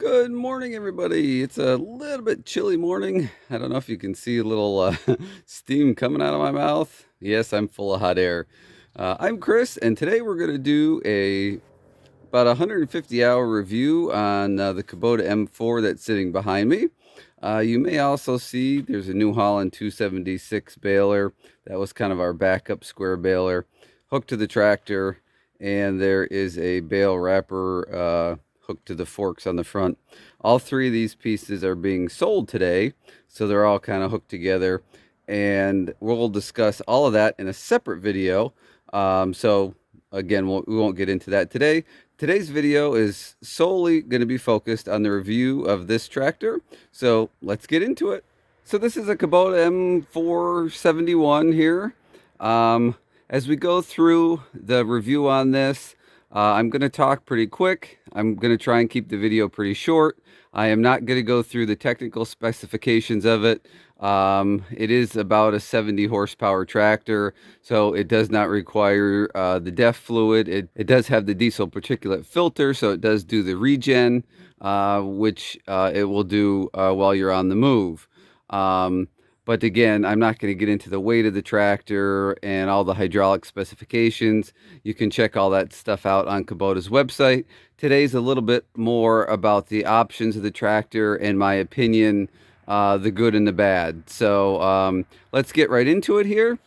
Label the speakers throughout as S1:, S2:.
S1: Good morning, everybody. It's a little bit chilly morning. I don't know if you can see a little steam coming out of my mouth. Yes, I'm full of hot air. I'm Chris, and today we're going to do about 150-hour review on the Kubota M4 that's sitting behind me. You may also see there's a New Holland 276 baler. That was kind of our backup square baler hooked to the tractor, and there is a bale wrapper hooked to the forks on the front. All three of these pieces are being sold today, so they're all kind of hooked together, and we'll discuss all of that in a separate video. So again, we won't get into that today. Today's video is solely going to be focused on the review of this tractor, so let's get into it. So this is a Kubota M4-071 here. As we go through the review on this, I'm going to talk pretty quick. I'm going to try and keep the video pretty short. I am not going to go through the technical specifications of it. It is about a 70 horsepower tractor, so it does not require the DEF fluid. It does have the diesel particulate filter, so it does do the regen, which it will do while you're on the move. But again, I'm not going to get into the weight of the tractor and all the hydraulic specifications. You can check all that stuff out on Kubota's website. Today's a little bit more about the options of the tractor and my opinion, the good and the bad. So let's get right into it here.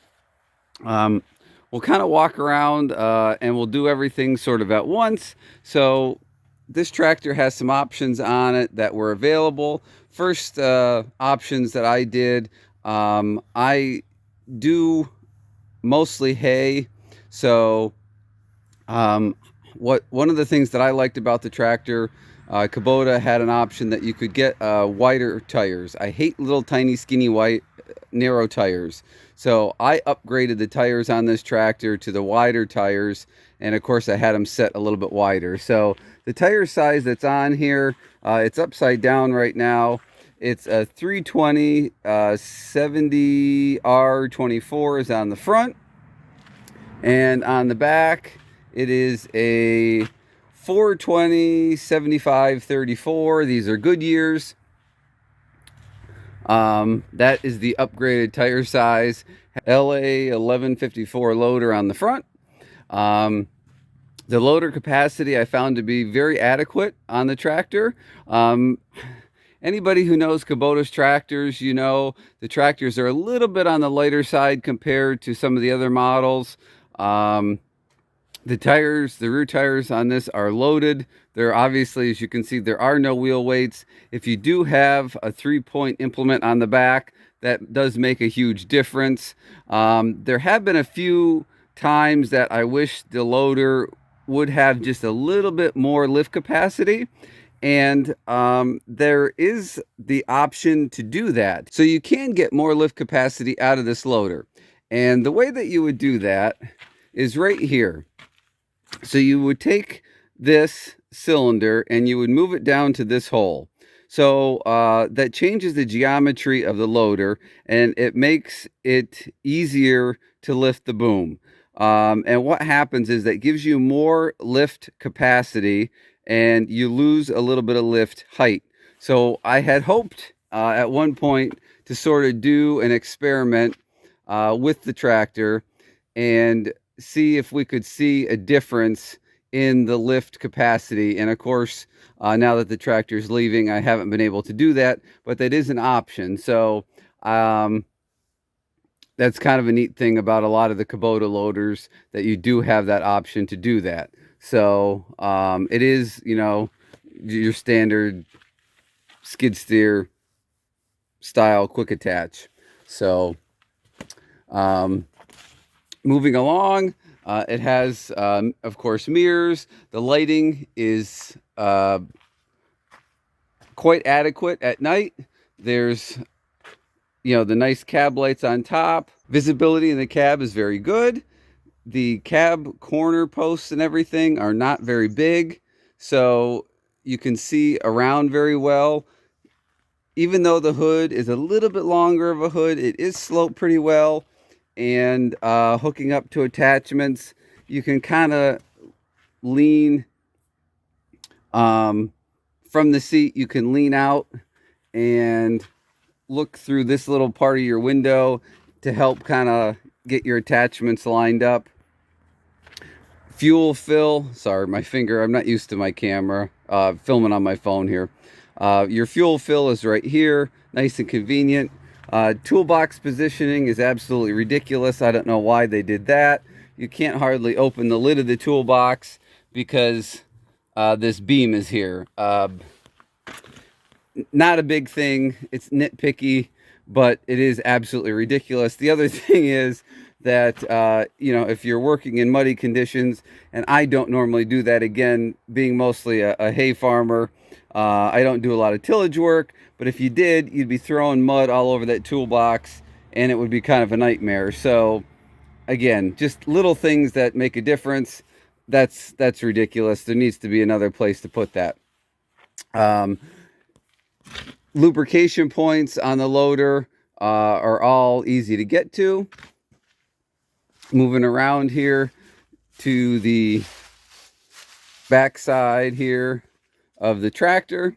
S1: We'll kind of walk around and we'll do everything sort of at once. So this tractor has some options on it that were available. First options that I did, I do mostly hay. So one of the things that I liked about the tractor, Kubota had an option that you could get wider tires. I hate little tiny skinny white narrow tires. So I upgraded the tires on this tractor to the wider tires, and of course I had them set a little bit wider. So the tire size that's on here, it's upside down right now. It's a 320 70R24 is on the front, and on the back it is a 420 7534. These are Goodyears. That is the upgraded tire size. LA 1154 loader on the front. The loader capacity I found to be very adequate on the tractor. Anybody who knows Kubota's tractors, you know the tractors are a little bit on the lighter side compared to some of the other models. The tires, the rear tires on this are loaded. There obviously, as you can see, there are no wheel weights. If you do have a 3-point implement on the back, that does make a huge difference. There have been a few times that I wish the loader would have just a little bit more lift capacity. And there is the option to do that. So you can get more lift capacity out of this loader. And the way that you would do that is right here. So you would take this cylinder and you would move it down to this hole. So that changes the geometry of the loader, and it makes it easier to lift the boom. And what happens is that gives you more lift capacity, and you lose a little bit of lift height. So I had hoped at one point to sort of do an experiment with the tractor and see if we could see a difference in the lift capacity. And of course, now that the tractor is leaving, I haven't been able to do that, but that is an option. So that's kind of a neat thing about a lot of the Kubota loaders, that you do have that option to do that. So it is, you know, your standard skid steer style quick attach. So moving along, it has, of course, mirrors. The lighting is quite adequate at night. There's, you know, the nice cab lights on top. Visibility in the cab is very good. The cab corner posts and everything are not very big, so you can see around very well. Even though the hood is a little bit longer of a hood, it is sloped pretty well. And hooking up to attachments, you can kind of lean from the seat, you can lean out and look through this little part of your window to help kind of get your attachments lined up. Fuel fill, sorry, my finger, I'm not used to my camera, filming on my phone here. Your fuel fill is right here, nice and convenient. Toolbox positioning is absolutely ridiculous. I don't know why they did that. You can't hardly open the lid of the toolbox because this beam is here. Not a big thing, it's nitpicky, but it is absolutely ridiculous. The other thing is that, you know, if you're working in muddy conditions, and I don't normally do that, again, being mostly a hay farmer, I don't do a lot of tillage work, but if you did, you'd be throwing mud all over that toolbox, and it would be kind of a nightmare. So, again, just little things that make a difference. That's ridiculous. There needs to be another place to put that. Lubrication points on the loader are all easy to get to. Moving around here to the back side here of the tractor.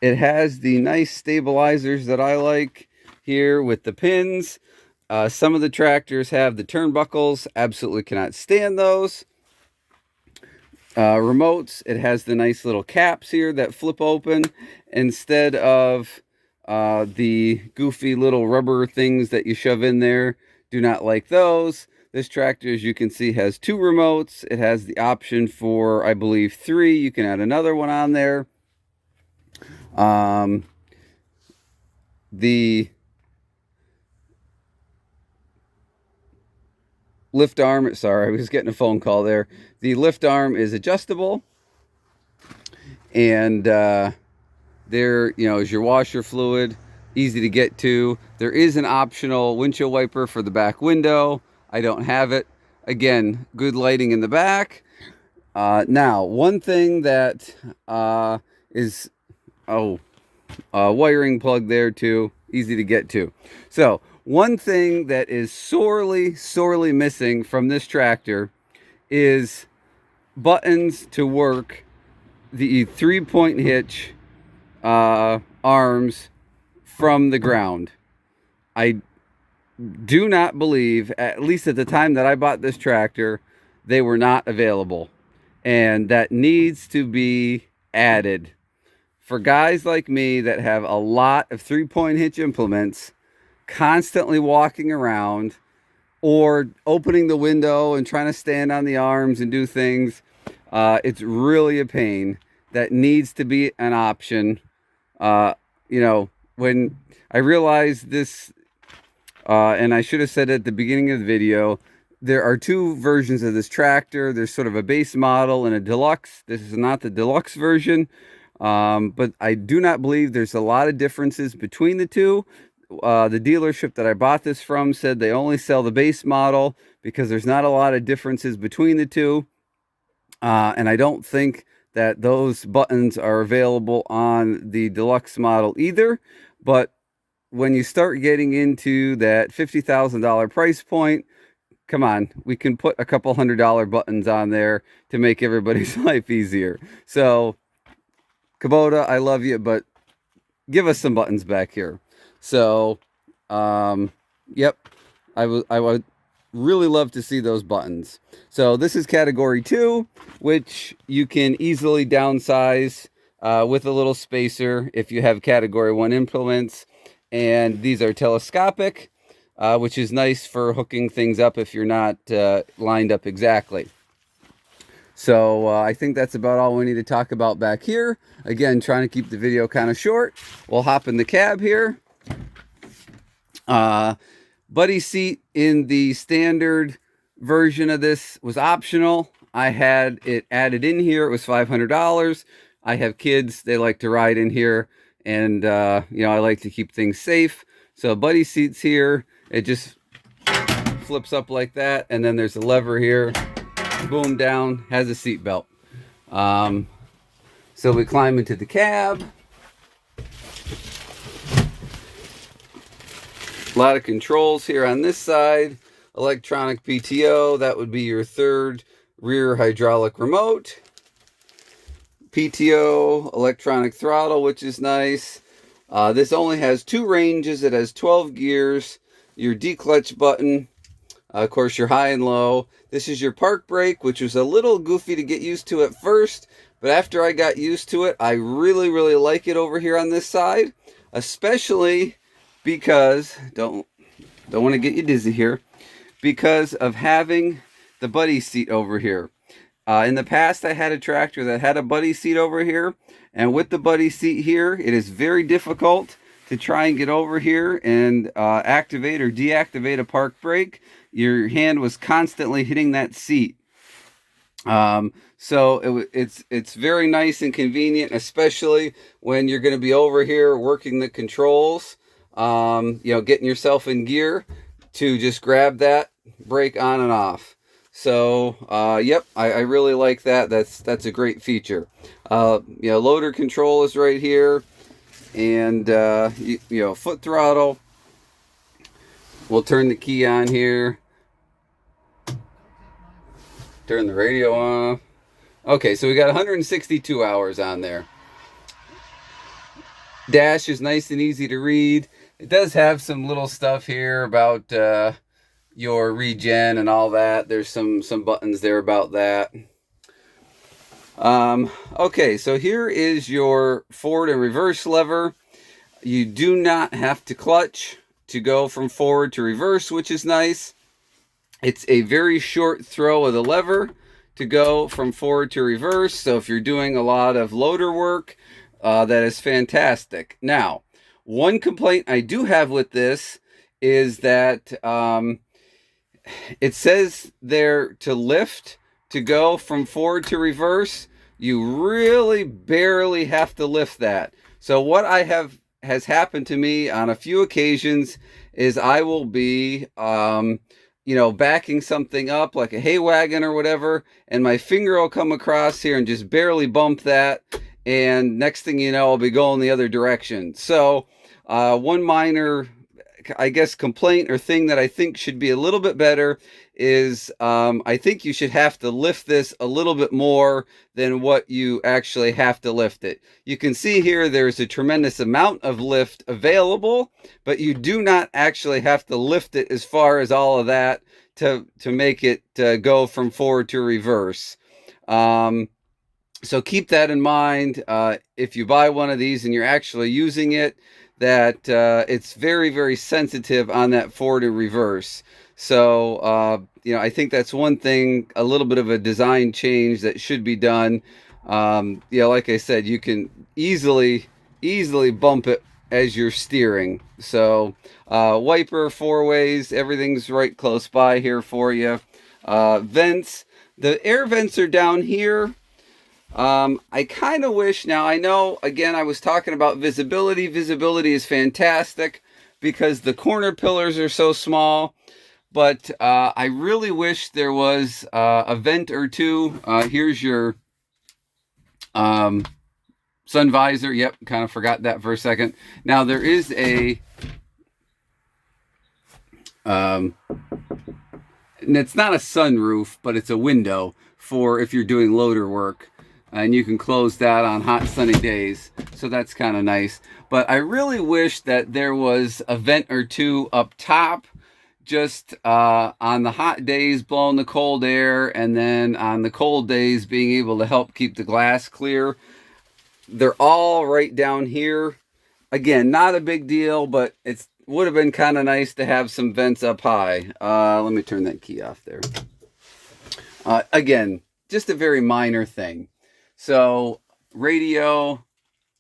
S1: It has the nice stabilizers that I like here with the pins. Some of the tractors have the turnbuckles. Absolutely cannot stand those. Remotes, it has the nice little caps here that flip open instead of the goofy little rubber things that you shove in there. Do not like those. This tractor, as you can see, has 2 remotes. It has the option for, I believe, 3. You can add another one on there. The lift arm, sorry, I was getting a phone call there. The lift arm is adjustable. And there, you know, is your washer fluid. Easy to get to. There is an optional windshield wiper for the back window. I don't have it. Again, good lighting in the back. Now, one thing that is, wiring plug there too. Easy to get to. So, one thing that is sorely missing from this tractor is buttons to work the 3-point hitch arms from the ground. I do not believe, at least at the time that I bought this tractor, they were not available. And that needs to be added. For guys like me that have a lot of 3-point hitch implements, constantly walking around or opening the window and trying to stand on the arms and do things, it's really a pain. That needs to be an option. You know, when I realized this, and I should have said at the beginning of the video, there are 2 versions of this tractor. There's sort of a base model and a deluxe. This is not the deluxe version, but I do not believe there's a lot of differences between the 2. The dealership that I bought this from said they only sell the base model because there's not a lot of differences between the 2. And I don't think that those buttons are available on the deluxe model either. But when you start getting into that $50,000 price point, come on, we can put a couple $100 buttons on there to make everybody's life easier. So, Kubota, I love you, but give us some buttons back here. So, yep, I would really love to see those buttons. So this is category 2, which you can easily downsize with a little spacer if you have category 1 implements. And these are telescopic, which is nice for hooking things up if you're not lined up exactly. So I think that's about all we need to talk about back here. Again, trying to keep the video kind of short. We'll hop in the cab here. Buddy seat in the standard version of this was optional. I had it added in here. It was $500. I have kids. They like to ride in here. And, you know, I like to keep things safe. So buddy seats here. It just flips up like that. And then there's a lever here. Boom, down. Has a seat belt. So we climb into the cab. A lot of controls here on this side. Electronic PTO, that would be your 3rd rear hydraulic remote. PTO electronic throttle, which is nice. This only has 2 ranges. It has 12 gears, your D-clutch button, of course your high and low. This is your park brake, which was a little goofy to get used to at first, but after I got used to it, I really, really like it over here on this side, especially because, don't want to get you dizzy here, because of having the buddy seat over here. In the past, I had a tractor that had a buddy seat over here, and with the buddy seat here, it is very difficult to try and get over here and activate or deactivate a park brake. Your hand was constantly hitting that seat. So it's very nice and convenient, especially when you're going to be over here working the controls, getting yourself in gear, to just grab that brake on and off. So, yep, I really like that. That's a great feature. Loader control is right here, and foot throttle. We'll turn the key on here. Turn the radio off. Okay, so we got 162 hours on there. Dash is nice and easy to read. It does have some little stuff here about your regen and all that. There's some buttons there about that. Okay, so here is your forward and reverse lever. You do not have to clutch to go from forward to reverse, which is nice. It's a very short throw of the lever to go from forward to reverse. So if you're doing a lot of loader work, that is fantastic. Now, one complaint I do have with this is that it says there to lift to go from forward to reverse. You really barely have to lift that. So what has happened to me on a few occasions is I will be backing something up like a hay wagon or whatever, and my finger will come across here and just barely bump that, and next thing you know, I'll be going the other direction. So one minor, I guess, complaint or thing that I think should be a little bit better is I think you should have to lift this a little bit more than what you actually have to lift it. You can see here there's a tremendous amount of lift available, but you do not actually have to lift it as far as all of that to make it go from forward to reverse. So keep that in mind if you buy one of these and you're actually using it, that it's very, very sensitive on that forward and reverse. So, I think that's one thing, a little bit of a design change that should be done. Like I said, you can easily bump it as you're steering. So, wiper 4 ways, everything's right close by here for you. Vents, the air vents are down here. I kind of wish, now I know, again, I was talking about visibility. Visibility is fantastic because the corner pillars are so small, but I really wish there was a vent or two. Here's your sun visor. Yep, kind of forgot that for a second. Now there is a and it's not a sunroof, but it's a window for if you're doing loader work. And you can close that on hot sunny days, so that's kind of nice. But I really wish that there was a vent or two up top, just on the hot days blowing the cold air, and then on the cold days being able to help keep the glass clear. They're all right down here. Again, not a big deal, but it would have been kind of nice to have some vents up high. Let me turn that key off there. Again, just a very minor thing. So radio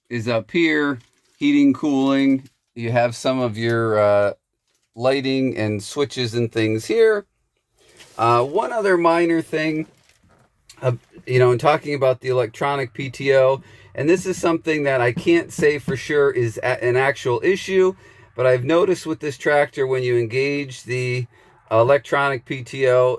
S1: is up here, heating, cooling. You have some of your lighting and switches and things here. One other minor thing, in talking about the electronic PTO, and this is something that I can't say for sure is an actual issue, but I've noticed with this tractor, when you engage the electronic PTO,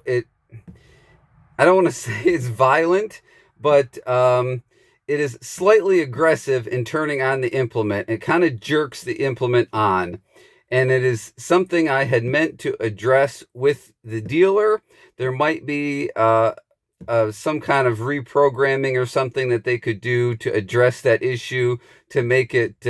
S1: I don't want to say it's violent, but it is slightly aggressive in turning on the implement. It kind of jerks the implement on. And it is something I had meant to address with the dealer. There might be some kind of reprogramming or something that they could do to address that issue to make it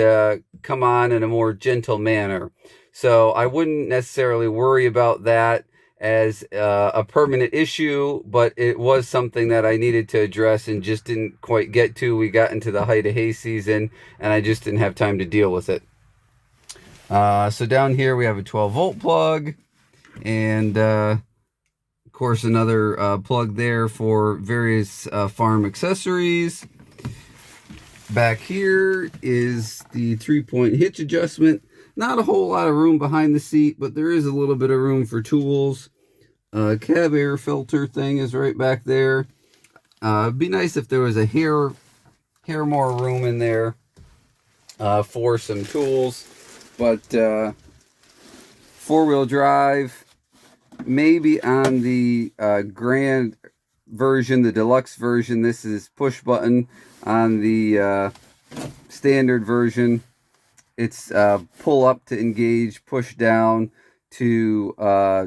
S1: come on in a more gentle manner. So I wouldn't necessarily worry about that as a permanent issue, but it was something that I needed to address and just didn't quite get to. We got into the height of hay season and I just didn't have time to deal with it. So down here we have a 12-volt plug and of course another plug there for various farm accessories. Back here is the 3-point hitch adjustment. Not a whole lot of room behind the seat, but there is a little bit of room for tools. Cab air filter thing is right back there. It'd be nice if there was a hair more room in there for some tools. But four-wheel drive, maybe on the Grand version, the deluxe version, this is push button. On the standard version, it's pull up to engage, push down to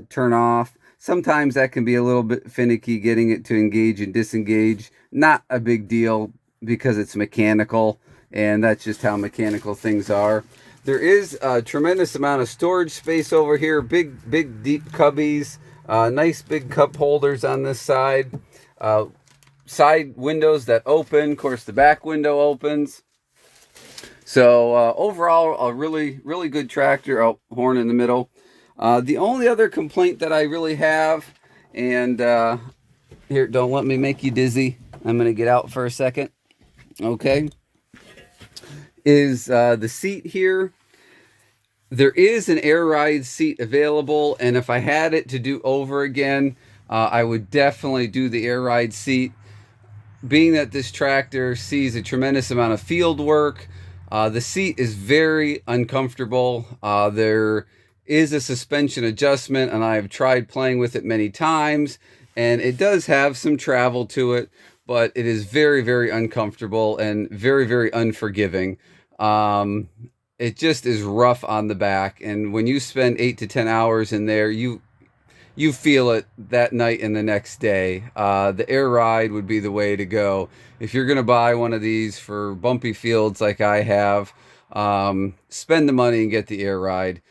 S1: turn off. Sometimes that can be a little bit finicky getting it to engage and disengage. Not a big deal because it's mechanical, and that's just how mechanical things are. There is a tremendous amount of storage space over here. Big, deep cubbies. Nice big cup holders on this side. Side windows that open. Of course, the back window opens. So overall, a really good tractor. Oh, horn in the middle. The only other complaint that I really have, and here, don't let me make you dizzy. I'm going to get out for a second. Okay. Is the seat here. There is an air ride seat available, and if I had it to do over again, I would definitely do the air ride seat. Being that this tractor sees a tremendous amount of field work, the seat is very uncomfortable. There is a suspension adjustment, and I've tried playing with it many times, and it does have some travel to it, but it is very uncomfortable and very unforgiving. It just is rough on the back, and when you spend 8 to 10 hours in there, you feel it that night and the next day. The air ride would be the way to go. If you're going to buy one of these for bumpy fields like I have, spend the money and get the air ride.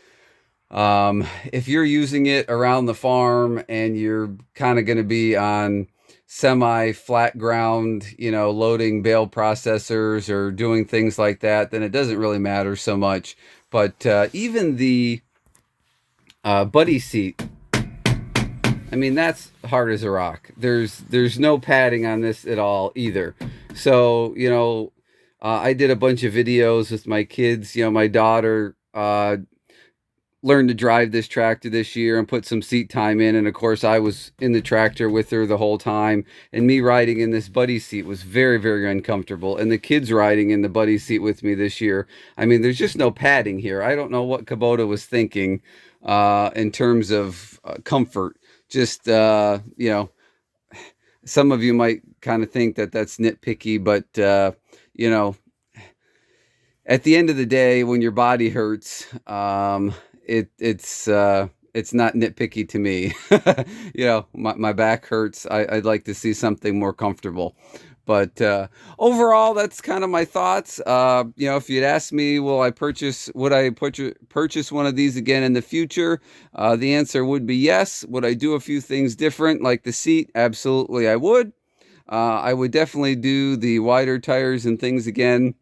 S1: If you're using it around the farm and you're kind of going to be on semi-flat ground, loading bale processors or doing things like that, then it doesn't really matter so much. But even the buddy seat, I mean, that's hard as a rock. There's no padding on this at all either. So, I did a bunch of videos with my kids. My daughter learned to drive this tractor this year and put some seat time in, and of course I was in the tractor with her the whole time, and me riding in this buddy seat was very uncomfortable, and the kids riding in the buddy seat with me this year, I mean, there's just no padding here. I don't know what Kubota was thinking in terms of comfort. Just some of you might kind of think that that's nitpicky, but at the end of the day, when your body hurts, it's not nitpicky to me. My back hurts. I'd like to see something more comfortable. But overall, that's kind of my thoughts. If you'd asked me, would I purchase one of these again in the future? The answer would be yes. Would I do a few things different, like the seat? Absolutely, I would. I would definitely do the wider tires and things again.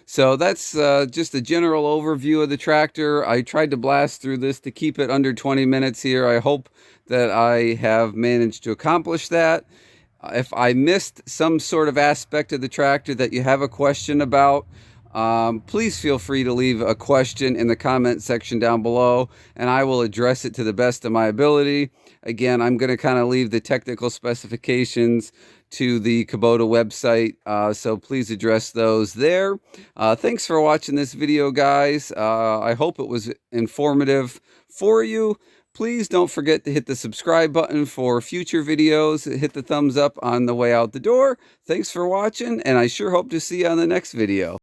S1: So that's just a general overview of the tractor. I tried to blast through this to keep it under 20 minutes here. I hope that I have managed to accomplish that. If I missed some sort of aspect of the tractor that you have a question about, please feel free to leave a question in the comment section down below, and I will address it to the best of my ability. Again, I'm going to kind of leave the technical specifications to the Kubota website, so please address those there. Thanks for watching this video, guys. I hope it was informative for you. Please don't forget to hit the subscribe button for future videos. Hit the thumbs up on the way out the door. Thanks for watching, and I sure hope to see you on the next video.